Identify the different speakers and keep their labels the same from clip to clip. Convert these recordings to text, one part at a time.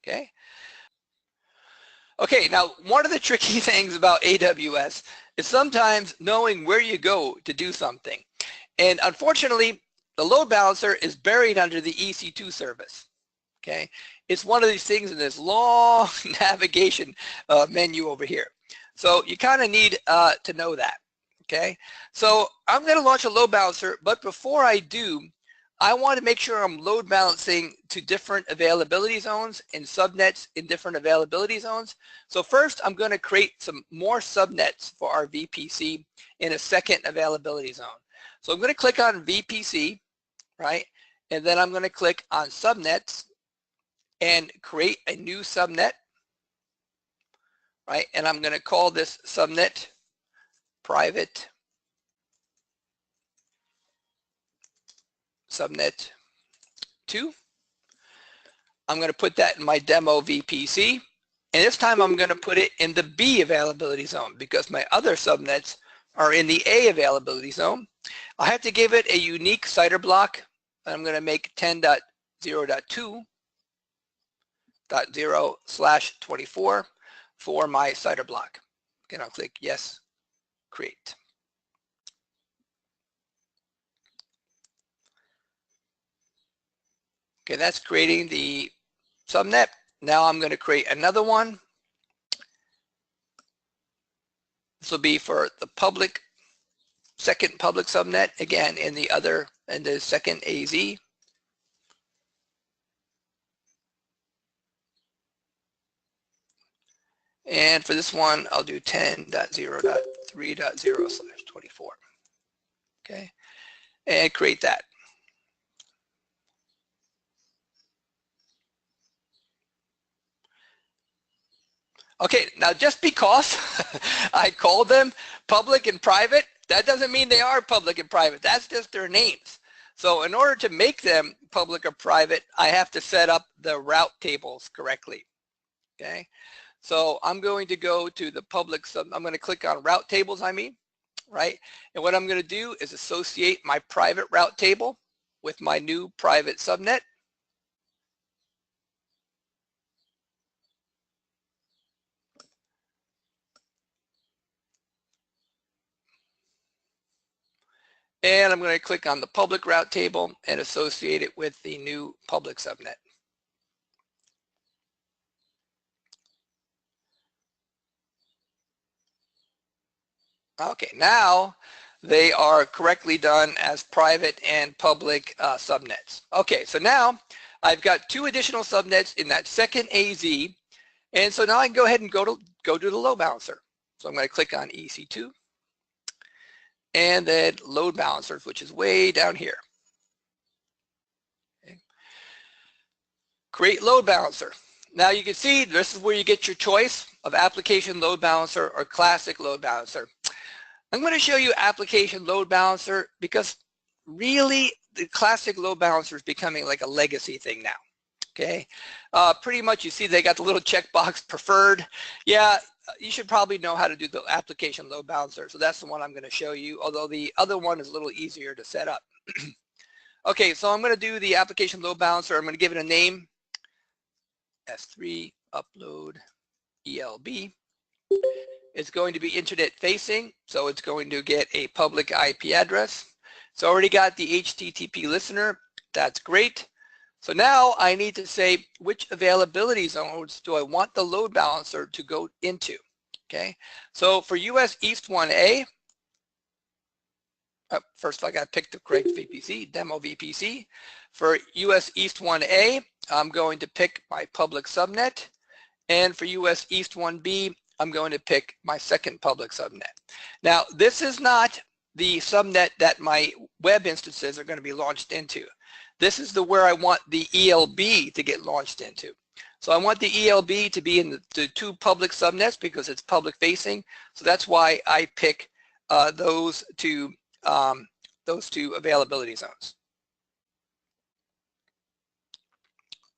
Speaker 1: okay? Okay, now one of the tricky things about AWS is sometimes knowing where you go to do something. And unfortunately, the load balancer is buried under the EC2 service, okay? It's one of these things in this long navigation menu over here. So you kind of need to know that, okay? So I'm going to launch a load balancer, but before I do, I want to make sure I'm load balancing to different availability zones and subnets in different availability zones. So first, I'm going to create some more subnets for our VPC in a second availability zone. So I'm going to click on VPC, right? And then I'm going to click on subnets and create a new subnet, right? And I'm going to call this subnet private subnet 2. I'm going to put that in my demo VPC, and this time I'm going to put it in the B availability zone because my other subnets are in the A availability zone. I have to give it a unique CIDR block. I'm going to make 10.0.2.0/24 for my CIDR block. Okay, I'll click yes, create. Okay, that's creating the subnet. Now I'm going to create another one. This will be for the public, second public subnet, again in the second AZ. And for this one, I'll do 10.0.3.0/24. Okay, and create that. Okay, now just because I called them public and private, that doesn't mean they are public and private. That's just their names. So in order to make them public or private, I have to set up the route tables correctly. Okay, so I'm going to go to the public I'm going to click on route tables, right? And what I'm going to do is associate my private route table with my new private subnet. And I'm going to click on the public route table and associate it with the new public subnet. Okay, now they are correctly done as private and public subnets. Okay, so now I've got 2 additional subnets in that second AZ, and so now I can go ahead and go to the load balancer. So I'm going to click on EC2, and then load balancers, which is way down here. Okay. Create load balancer. Now you can see this is where you get your choice of application load balancer or classic load balancer. I'm going to show you application load balancer because really the classic load balancer is becoming like a legacy thing now. Okay, pretty much you see they got the little checkbox preferred. Yeah, you should probably know how to do the application load balancer. So that's the one I'm going to show you, although the other one is a little easier to set up. Okay, so I'm going to do the application load balancer. I'm going to give it a name, S3 upload ELB. It's going to be internet facing, so it's going to get a public IP address. It's already got the HTTP listener. That's great. So now I need to say which availability zones do I want the load balancer to go into. Okay, so for US East 1A, first I got to pick the correct VPC, demo VPC. For US East 1A, I'm going to pick my public subnet. And for US East 1B, I'm going to pick my second public subnet. Now, this is not the subnet that my web instances are going to be launched into. This is where I want the ELB to get launched into. So I want the ELB to be in the 2 public subnets because it's public facing. So that's why I pick those two availability zones.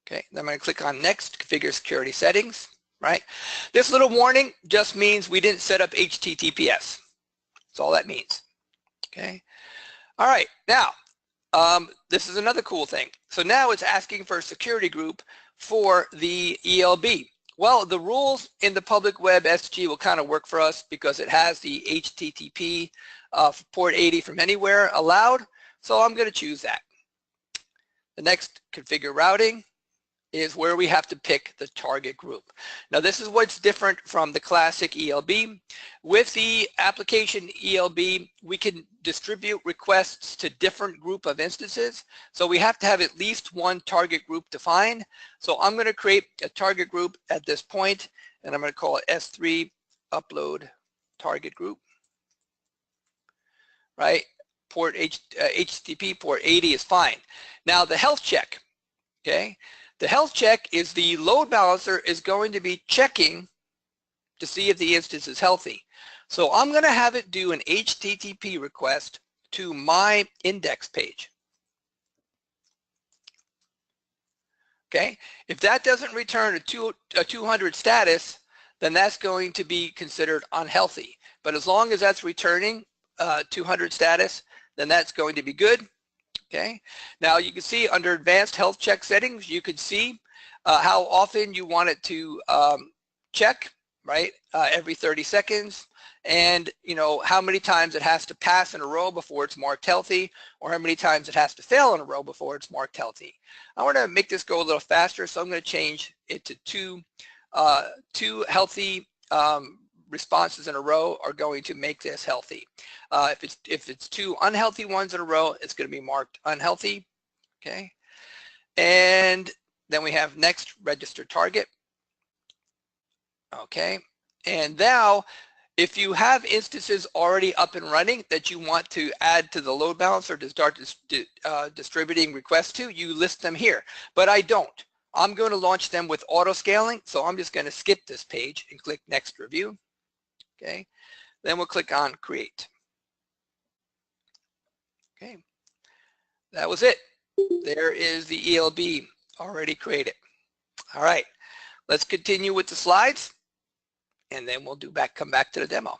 Speaker 1: Okay, then I'm going to click on Next, Configure Security Settings. Right? This little warning just means we didn't set up HTTPS. That's all that means. Okay. All right. Now, this is another cool thing. So now it's asking for a security group for the ELB? Well, the rules in the public web SG will kind of work for us because it has the HTTP port 80 from anywhere allowed. So I'm going to choose that. The next, configure routing, is where we have to pick the target group. Now this is what's different from the classic ELB. With the application ELB, we can distribute requests to different group of instances. So we have to have at least one target group defined. So I'm going to create a target group at this point, and I'm going to call it S3 upload target group, right? Port HTTP port 80 is fine. Now the health check, okay? The health check is the load balancer is going to be checking to see if the instance is healthy. So I'm going to have it do an HTTP request to my index page. Okay, if that doesn't return a 200 status, then that's going to be considered unhealthy. But as long as that's returning 200 status, then that's going to be good. Okay, now you can see under advanced health check settings, you can see how often you want it to check, right? Every 30 seconds, and you know how many times it has to pass in a row before it's marked healthy, or how many times it has to fail in a row before it's marked healthy. I want to make this go a little faster, so I'm going to change it to two healthy responses in a row are going to make this healthy. If it's two unhealthy ones in a row, it's going to be marked unhealthy. Okay, and then we have next register target. Okay, and now if you have instances already up and running that you want to add to the load balancer to start distributing requests to, you list them here. But I don't. I'm going to launch them with auto scaling, so I'm just going to skip this page and click next review. Okay, then we'll click on create. Okay, that was it. There is the ELB already created. All right, let's continue with the slides, and then we'll come back to the demo.